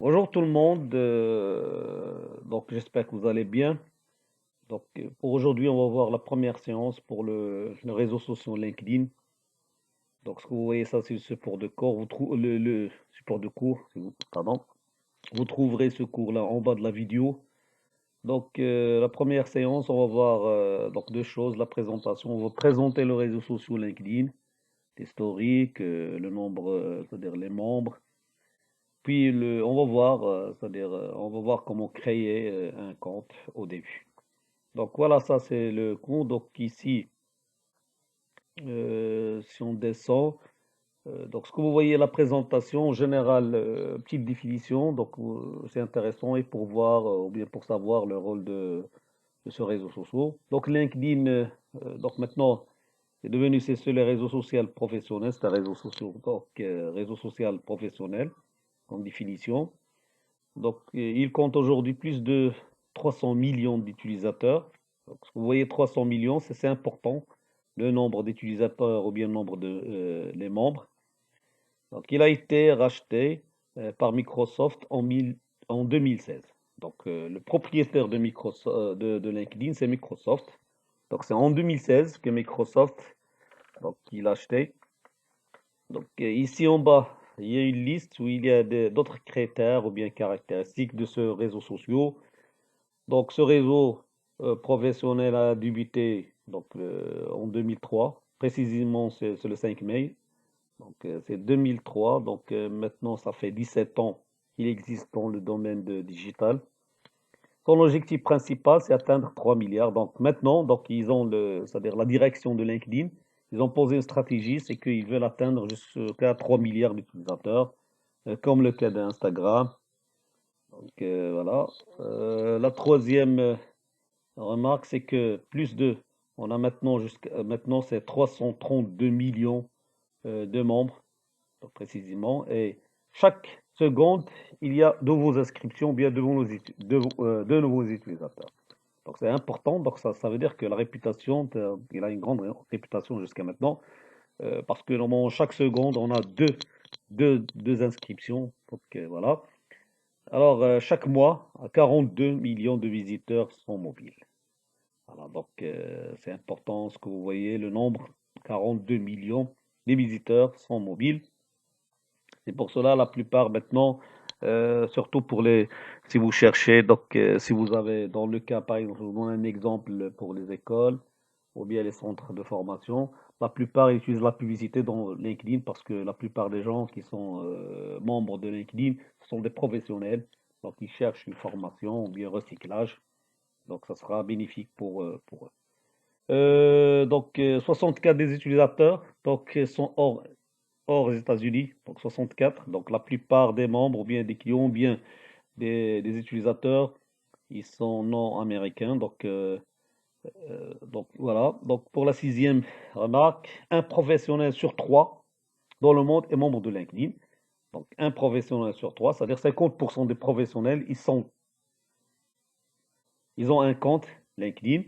Bonjour tout le monde, donc j'espère que vous allez bien. Pour aujourd'hui, on va voir la première séance pour le réseau social LinkedIn. Donc ce que vous voyez, ça c'est le support de cours, le support de cours, pardon. Vous trouverez ce cours-là en bas de la vidéo. La première séance, on va voir donc deux choses, la présentation. On va présenter le réseau social LinkedIn, l'historique, le nombre, c'est-à-dire les membres. Puis on va voir, on va voir comment créer un compte au début. Donc voilà, ça c'est le cours. Donc ici, si on descend, donc ce que vous voyez la présentation, en général, petite définition. C'est intéressant et pour voir ou bien pour savoir le rôle de ce réseau social. Donc LinkedIn, donc maintenant, c'est devenu les réseaux sociaux professionnels, c'est un réseau social, réseau social professionnel comme définition. Il compte aujourd'hui plus de 300 millions d'utilisateurs. Vous voyez, 300 millions, c'est important, le nombre d'utilisateurs ou bien le nombre de les membres. Donc, il a été racheté par Microsoft en 2016. Le propriétaire de Microsoft, de LinkedIn, c'est Microsoft. Donc, c'est en 2016 que Microsoft, il a acheté. Ici en bas, il y a une liste où il y a d'autres critères ou bien caractéristiques de ce réseau social. Donc, ce réseau professionnel a débuté en 2003. Précisément, c'est le 5 mai. C'est 2003. Maintenant, ça fait 17 ans qu'il existe dans le domaine digital. Son objectif principal, c'est atteindre 3 milliards. Donc, maintenant, ils ont c'est-à-dire la direction de LinkedIn. Ils ont posé une stratégie, c'est qu'ils veulent atteindre jusqu'à 3 milliards d'utilisateurs, comme le cas d'Instagram. Voilà. La troisième remarque, c'est que on a maintenant maintenant c'est 332 millions de membres, donc précisément, et chaque seconde, il y a de vos inscriptions, bien de nouveaux utilisateurs. Donc c'est important, ça veut dire que la réputation, il a une grande réputation jusqu'à maintenant, parce que normalement chaque seconde, on a deux inscriptions. Voilà. Alors chaque mois, 42 millions de visiteurs sont mobiles. Voilà, c'est important ce que vous voyez, le nombre, 42 millions de visiteurs sont mobiles. C'est pour cela la plupart maintenant, surtout si vous cherchez, si vous avez dans le cas par exemple, je vous donne un exemple pour les écoles ou bien les centres de formation, la plupart utilisent la publicité dans LinkedIn parce que la plupart des gens qui sont membres de LinkedIn sont des professionnels, donc ils cherchent une formation ou bien recyclage, donc ça sera bénéfique pour eux. 64 des utilisateurs sont hors des États-Unis, donc 64. Donc la plupart des membres ou bien des clients ou bien des utilisateurs, ils sont non américains. Voilà. Donc pour la sixième remarque, un professionnel sur trois dans le monde est membre de LinkedIn. Donc un professionnel sur trois, c'est-à-dire 50% des professionnels, ils ont un compte LinkedIn.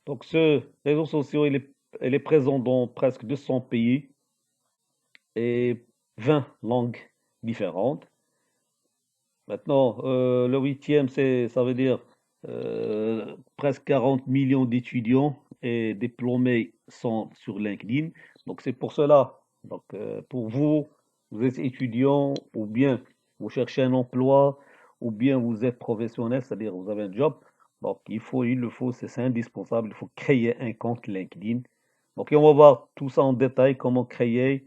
Donc ce réseau social, il est présent dans presque 200 pays et 20 langues différentes. Maintenant, le huitième, ça veut dire presque 40 millions d'étudiants et diplômés sont sur LinkedIn. Donc c'est pour cela. Pour vous, vous êtes étudiant ou bien vous cherchez un emploi ou bien vous êtes professionnel, c'est-à-dire vous avez un job. Donc il le faut, c'est indispensable. Il faut créer un compte LinkedIn. Et on va voir tout ça en détail, comment créer,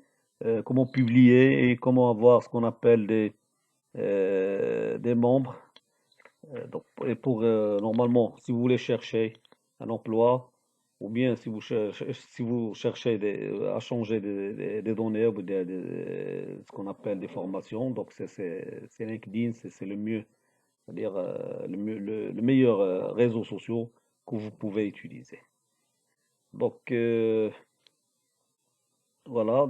comment publier et comment avoir ce qu'on appelle des membres. Normalement, si vous voulez chercher un emploi, ou bien si vous cherchez à changer des données ou ce qu'on appelle des formations, c'est LinkedIn, c'est le mieux, c'est-à-dire le meilleur réseau social que vous pouvez utiliser. Donc voilà,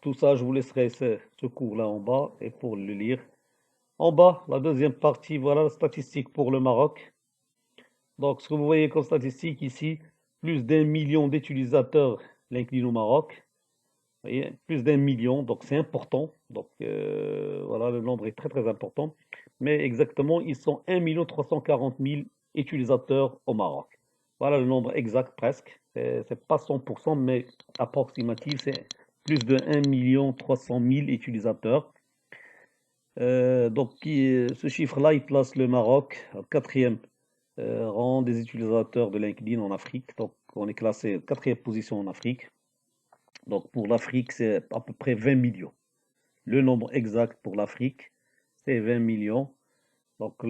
tout ça, je vous laisserai ce cours-là en bas et pour le lire. En bas, la deuxième partie, voilà la statistique pour le Maroc. Donc, ce que vous voyez comme statistique ici, plus d'1 million d'utilisateurs LinkedIn au Maroc. voyez, plus d'un million, donc c'est important. Donc voilà, le nombre est très très important. Mais exactement, ils sont 1 340 000 utilisateurs au Maroc. Voilà le nombre exact presque. C'est pas 100%, mais approximatif, c'est plus de 1 300 000 utilisateurs. Ce chiffre-là, il place le Maroc au quatrième rang des utilisateurs de LinkedIn en Afrique. Donc on est classé quatrième position en Afrique. Donc pour l'Afrique, c'est à peu près 20 millions. Le nombre exact pour l'Afrique, c'est 20 millions. Donc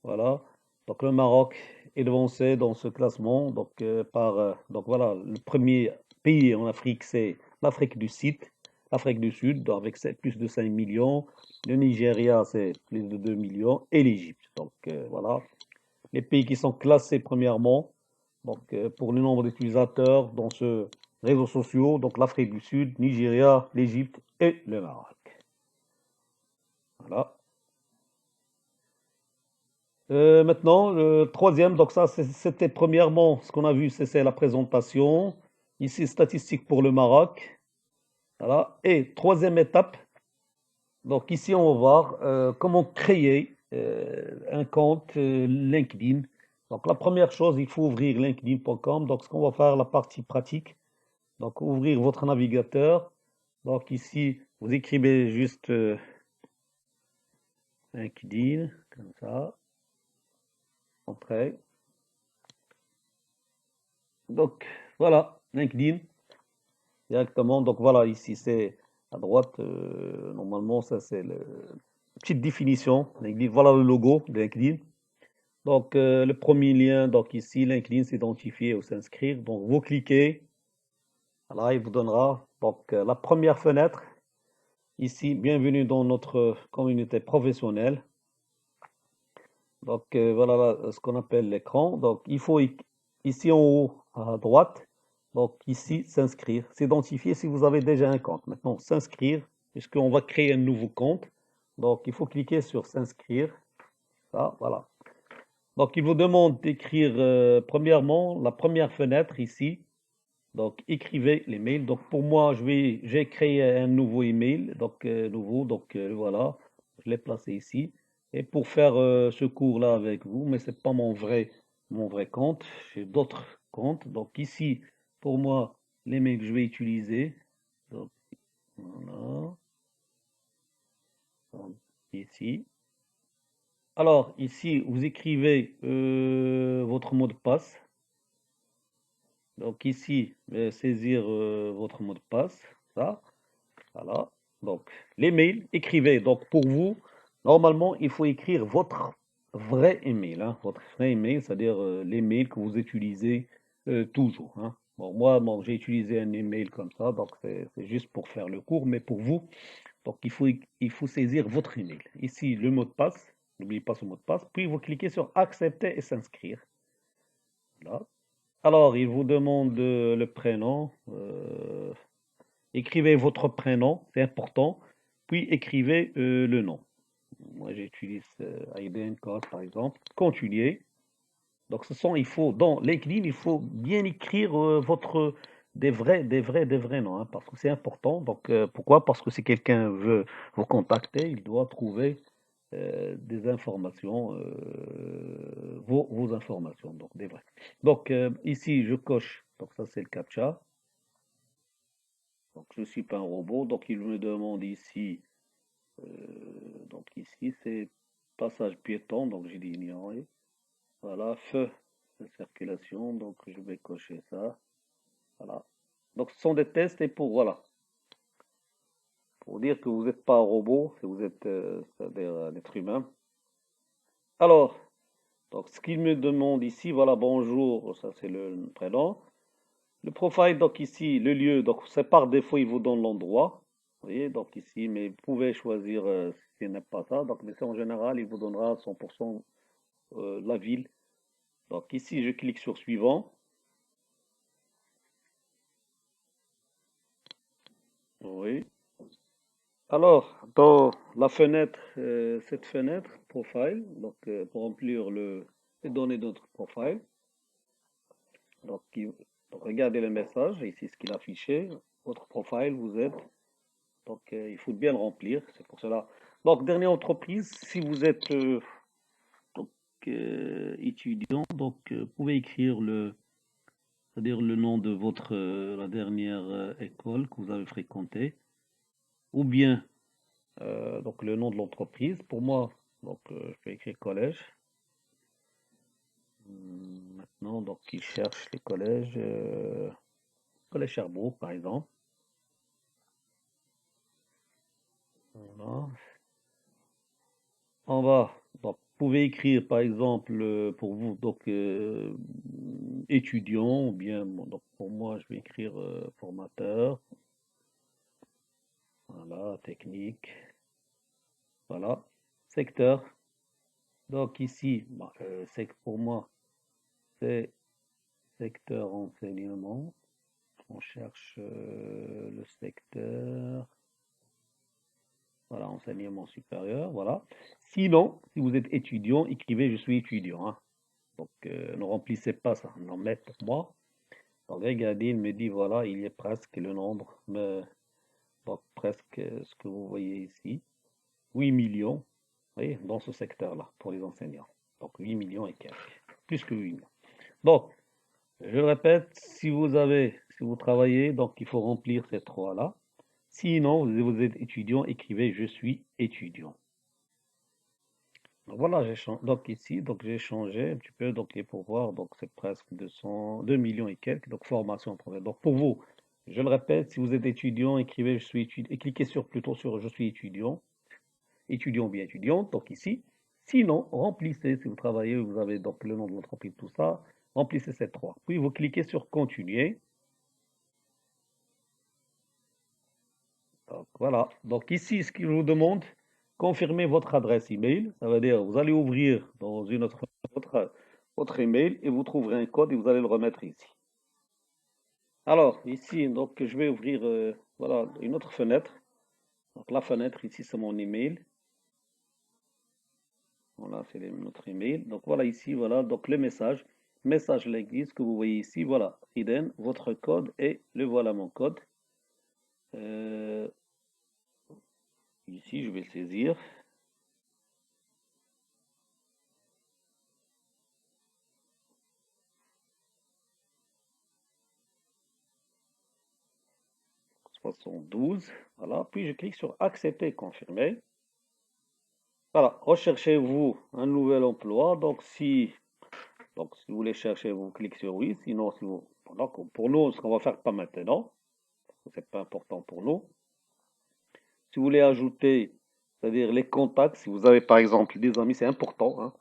voilà. Donc le Maroc est devancé dans ce classement. Donc voilà, le premier pays en Afrique, c'est l'Afrique du Sud. L'Afrique du Sud, donc avec plus de 5 millions. Le Nigeria, c'est plus de 2 millions. Et l'Égypte. Donc voilà. Les pays qui sont classés premièrement, donc pour le nombre d'utilisateurs dans ce réseau social, donc l'Afrique du Sud, Nigeria, l'Égypte et le Maroc. Voilà. Maintenant, le troisième, donc ça c'était premièrement ce qu'on a vu, c'est la présentation. Ici, statistiques pour le Maroc. Voilà. Et troisième étape, donc ici on va voir comment créer un compte LinkedIn. Donc la première chose, il faut ouvrir linkedin.com. Donc ce qu'on va faire, la partie pratique. Donc ouvrir votre navigateur. Donc ici, vous écrivez juste LinkedIn, comme ça, entrée. Donc voilà, LinkedIn directement. Donc voilà, ici c'est à droite. Normalement, ça c'est la petite définition. LinkedIn. Voilà le logo de LinkedIn. Donc le premier lien, donc ici, LinkedIn s'identifier ou s'inscrire. Donc vous cliquez. Voilà, il vous donnera donc la première fenêtre. Ici, bienvenue dans notre communauté professionnelle. Donc voilà ce qu'on appelle l'écran. Donc il faut ici en haut à droite, donc ici s'inscrire, s'identifier si vous avez déjà un compte. Maintenant s'inscrire, puisqu'on va créer un nouveau compte. Donc il faut cliquer sur s'inscrire. Ça, voilà. Donc il vous demande d'écrire premièrement la première fenêtre ici. Donc écrivez l'email. Donc pour moi, j'ai créé un nouveau email, donc nouveau. Donc voilà, je l'ai placé ici. Et pour faire ce cours-là avec vous, mais c'est pas mon vrai compte. J'ai d'autres comptes. Donc ici, pour moi, l'email que je vais utiliser. Donc voilà. Donc, ici. Alors ici, vous écrivez votre mot de passe. Donc ici, saisir votre mot de passe. Ça. Voilà. Donc, les mails, écrivez. Donc, pour vous, normalement, il faut écrire votre vrai email, hein, votre vrai email, c'est-à-dire l'email que vous utilisez toujours, hein. Bon, moi, bon, j'ai utilisé un email comme ça, donc c'est juste pour faire le cours, mais pour vous, donc il faut saisir votre email. Ici, le mot de passe, n'oubliez pas ce mot de passe, puis vous cliquez sur accepter et s'inscrire. Là. Alors, il vous demande le prénom. Écrivez votre prénom, c'est important, puis écrivez le nom. Moi, j'utilise Aiden Code, par exemple. Continuez. Donc, il faut, dans LinkedIn, il faut bien écrire des vrais noms, hein, parce que c'est important. Donc, pourquoi? Parce que si quelqu'un veut vous contacter, il doit trouver des informations, vos informations, donc des vrais. Donc, ici, je coche. Donc, ça, c'est le CAPTCHA. Donc, je ne suis pas un robot. Donc, il me demande ici. Donc, ici, c'est passage piéton. Donc, j'ai dit ignorer. Voilà, feu de circulation. Donc, je vais cocher ça. Voilà. Donc, ce sont des tests et voilà, pour dire que vous n'êtes pas un robot, que vous êtes, c'est-à-dire un être humain. Alors, donc, ce qu'il me demande ici, voilà, bonjour, ça c'est le prénom. Le profile, donc ici, le lieu, donc c'est par défaut, il vous donne l'endroit. Vous voyez, donc ici, mais vous pouvez choisir si ce n'est pas ça. Donc, mais c'est en général, il vous donnera 100% la ville. Donc ici, je clique sur suivant. Oui. Alors, dans la fenêtre, cette fenêtre, profile, donc pour remplir les données de notre profile. Donc, donc, regardez le message, ici ce qu'il a affiché. votre profil, vous êtes. Donc, il faut bien le remplir, c'est pour cela. Donc, dernière entreprise, si vous êtes donc, étudiant, donc, vous pouvez écrire c'est-à-dire le nom de votre, la dernière école que vous avez fréquentée, ou bien donc le nom de l'entreprise. Pour moi, donc, je peux écrire collège. Maintenant, donc, il cherche les collèges, collège Cherbourg, par exemple. Voilà. En bas, donc, vous pouvez écrire, par exemple, pour vous, donc, étudiant, ou bien, bon, donc, pour moi, je vais écrire formateur, voilà, technique, voilà, secteur. Donc, ici, bon, c'est que pour moi, c'est secteur enseignement. On cherche le secteur, voilà, enseignement supérieur, voilà. Sinon, si vous êtes étudiant, écrivez je suis étudiant, hein. Donc, ne remplissez pas ça, non, mais pour moi. Donc, regardez, il me dit, voilà, il y a presque le nombre, mais, donc presque ce que vous voyez ici, 8 millions, vous voyez, dans ce secteur-là, pour les enseignants. Donc, 8 millions et quelques, plus que 8 millions. Donc, je le répète, si vous travaillez, donc il faut remplir ces trois-là. Sinon, vous êtes étudiant, écrivez je suis étudiant. Donc voilà, donc ici, donc j'ai changé un petit peu, donc les pourvoirs, donc c'est presque 2 millions et quelques, donc formation professionnelle. Donc pour vous, je le répète, si vous êtes étudiant, écrivez je suis étudiant, et cliquez plutôt sur je suis étudiant, étudiant ou bien étudiante, donc ici. Sinon, remplissez, si vous travaillez, vous avez donc le nom de l'entreprise, tout ça, remplissez ces trois. Puis vous cliquez sur continuer. Donc voilà. Donc ici, ce qu'il vous demande, confirmez votre adresse email. Ça veut dire, vous allez ouvrir dans une autre votre email et vous trouverez un code et vous allez le remettre ici. Alors ici, donc je vais ouvrir voilà une autre fenêtre. Donc la fenêtre ici, c'est mon email. Voilà, c'est notre email. Donc voilà ici, voilà donc le message, message LinkedIn, ce que vous voyez ici. Voilà, Eden, votre code et le voilà mon code. Euh, ici, je vais le saisir. Soixante-douze. Voilà, puis je clique sur accepter, confirmer. Voilà, recherchez-vous un nouvel emploi. Donc, si vous voulez chercher, vous cliquez sur oui. Sinon, si vous, donc, pour nous, ce qu'on va faire pas maintenant, parce que c'est pas important pour nous. Si vous voulez ajouter, c'est-à-dire les contacts, si vous avez par exemple des amis, c'est important, hein.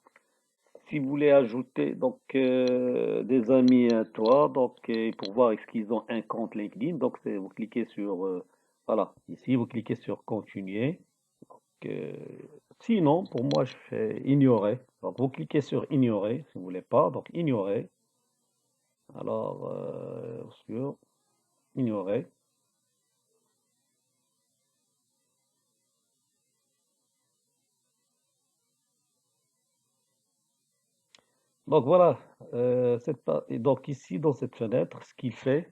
Si vous voulez ajouter donc des amis à toi, donc pour voir est-ce qu'ils ont un compte LinkedIn, donc vous cliquez sur voilà, ici vous cliquez sur continuer. Euh, Sinon, pour moi, je fais ignorer. Donc, vous cliquez sur ignorer si vous voulez pas. Donc, ignorer. Alors, sur ignorer. Donc, voilà. Et donc, ici, dans cette fenêtre, ce qu'il fait,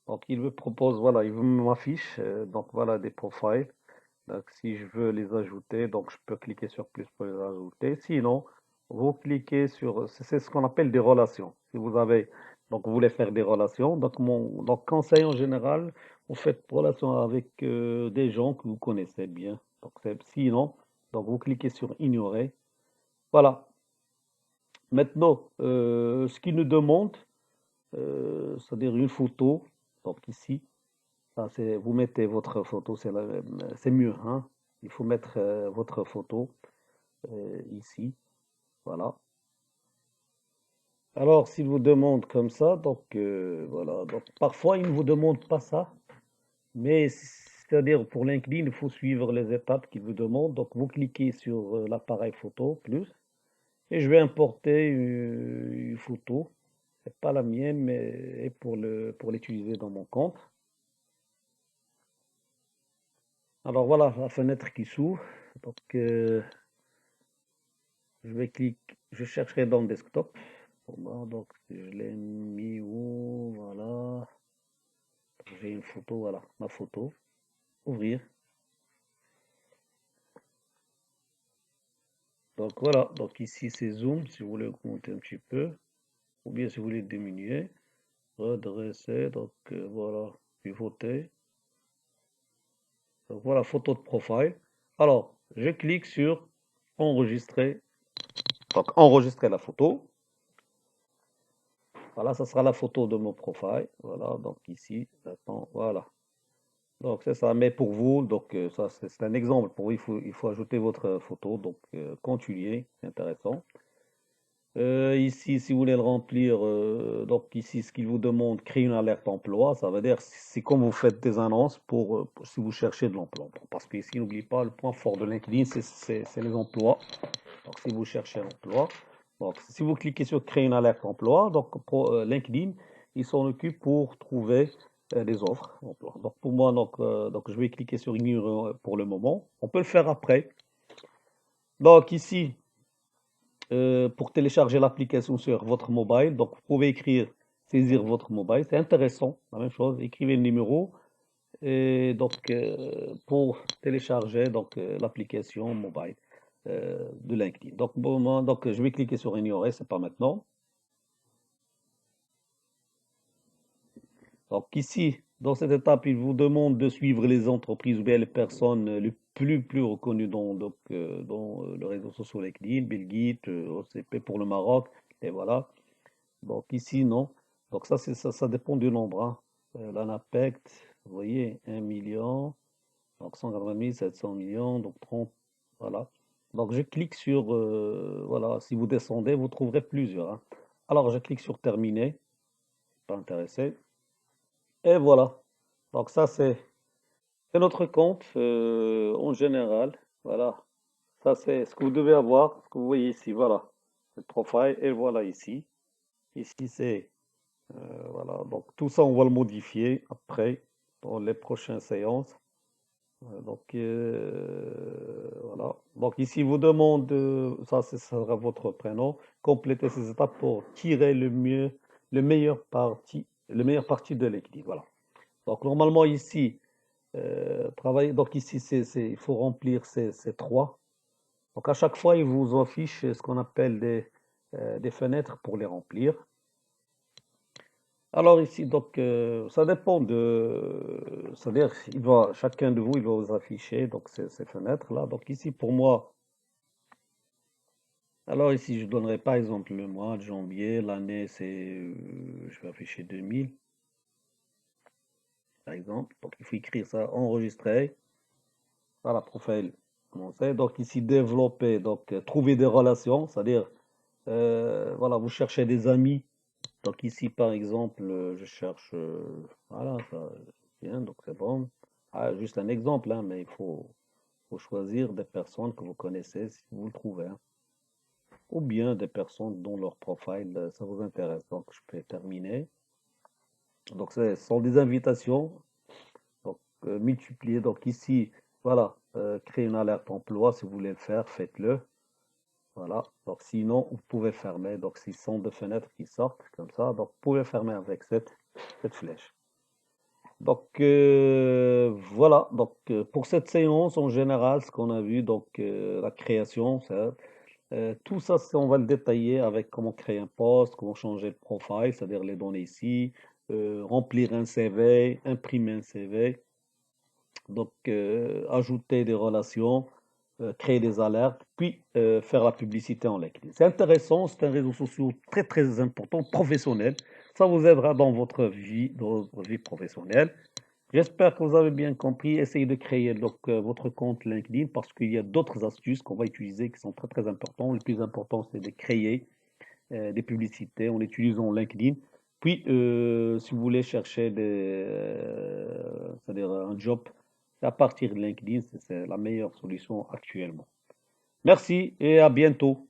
donc, il me propose, voilà, il m'affiche, donc, voilà, des profils. Donc, si je veux les ajouter, donc, je peux cliquer sur plus pour les ajouter. Sinon, vous cliquez sur, c'est ce qu'on appelle des relations. Si vous avez, donc, vous voulez faire des relations, donc, donc, conseil en général, vous faites relation avec des gens que vous connaissez bien. Donc, sinon, donc, vous cliquez sur ignorer. Voilà. Maintenant, ce qu'il nous demande, c'est-à-dire une photo. Donc, ici, ça, vous mettez votre photo, c'est mieux, hein. Il faut mettre votre photo ici, voilà. Alors, s'il vous demande comme ça, donc voilà. Donc, parfois, il ne vous demande pas ça, mais c'est-à-dire pour LinkedIn, il faut suivre les étapes qu'il vous demande. Donc, vous cliquez sur l'appareil photo plus, et je vais importer une photo. C'est pas la mienne, mais pour l'utiliser dans mon compte. Alors voilà la fenêtre qui s'ouvre. Donc, je chercherai dans le desktop. Pour moi, donc, je l'ai mis où? Voilà. J'ai une photo, voilà, ma photo. Ouvrir. Donc voilà, donc ici c'est zoom, si vous voulez augmenter un petit peu, ou bien si vous voulez diminuer, redresser, donc voilà, pivoter. Donc voilà, photo de profil. Alors, je clique sur enregistrer, donc enregistrer la photo. Voilà, ça sera la photo de mon profil. Voilà, donc ici, maintenant, voilà. Donc c'est ça, mais pour vous, donc ça c'est un exemple. Pour vous, il faut ajouter votre photo, donc continuer, c'est intéressant. Ici, si vous voulez le remplir, donc ici, ce qu'il vous demande, créer une alerte emploi, ça veut dire c'est comme vous faites des annonces pour si vous cherchez de l'emploi. Parce que ici, n'oubliez pas, le point fort de LinkedIn, c'est les emplois. Donc si vous cherchez l'emploi, donc si vous cliquez sur créer une alerte emploi, donc pour LinkedIn, il s'en occupe pour trouver des offres d'emploi. Donc pour moi, donc je vais cliquer sur ignorer pour le moment. On peut le faire après. Donc ici, pour télécharger l'application sur votre mobile. Donc, vous pouvez écrire, saisir votre mobile. C'est intéressant, la même chose. Écrivez le numéro. Et donc, pour télécharger donc l'application mobile de LinkedIn. Donc, bon, donc, je vais cliquer sur ignorer, c'est pas maintenant. Donc, ici, dans cette étape, il vous demande de suivre les entreprises ou bien les personnes les plus reconnues dans le réseau social LinkedIn, Bill Gates, OCP pour le Maroc, et voilà. Donc ici, non. Donc ça, ça dépend du nombre, hein. L'ANAPECT, vous voyez, 1 million, donc 180 000, 700 millions, donc 30, voilà. Donc je clique sur, voilà, si vous descendez, vous trouverez plusieurs, hein. Alors je clique sur terminer, pas intéressé, et voilà. Donc ça, c'est notre compte en général, voilà. Ça, c'est ce que vous devez avoir, ce que vous voyez ici, voilà. Le profile, et voilà ici. Ici, c'est voilà, donc tout ça, on va le modifier après dans les prochaines séances. Voilà. Donc ici, il vous demande, ça sera votre prénom, compléter ces étapes pour tirer le meilleur parti de l'équipe. Voilà. Donc normalement ici, travailler, donc ici, il faut remplir ces trois. Donc à chaque fois, il vous affiche ce qu'on appelle des fenêtres pour les remplir. Alors ici, donc, ça dépend c'est-à-dire, chacun de vous, il va vous afficher donc ces fenêtres-là. Donc ici, pour moi, alors ici, je donnerai par exemple le mois de janvier, l'année, je vais afficher 2000, par exemple. Donc il faut écrire ça, enregistrer, voilà, profil, commencer. Donc ici, développer, donc trouver des relations, c'est-à-dire, voilà, vous cherchez des amis. Donc ici, par exemple, je cherche, voilà, ça, bien, donc c'est bon. Ah, juste un exemple, hein, mais faut choisir des personnes que vous connaissez si vous le trouvez, hein. Ou bien des personnes dont leur profil, ça vous intéresse. Donc je peux terminer. Donc ce sont des invitations, donc multiplier. Donc ici, voilà, créer une alerte emploi, si vous voulez le faire, faites-le. Voilà. Donc sinon, vous pouvez fermer. Donc s'ils sont deux fenêtres qui sortent comme ça, donc vous pouvez fermer avec cette flèche. Donc voilà, donc pour cette séance en général, ce qu'on a vu, donc la création, tout ça, on va le détailler avec comment créer un poste, comment changer le profil, c'est-à-dire les données ici, remplir un CV, imprimer un CV, donc ajouter des relations, créer des alertes, puis faire la publicité en ligne. C'est intéressant, c'est un réseau social très très important, professionnel. Ça vous aidera dans votre vie professionnelle. J'espère que vous avez bien compris. Essayez de créer donc votre compte LinkedIn parce qu'il y a d'autres astuces qu'on va utiliser qui sont très très importantes. Le plus important, c'est de créer des publicités en utilisant LinkedIn. Puis, si vous voulez chercher c'est-à-dire un job à partir de LinkedIn, c'est la meilleure solution actuellement. Merci et à bientôt.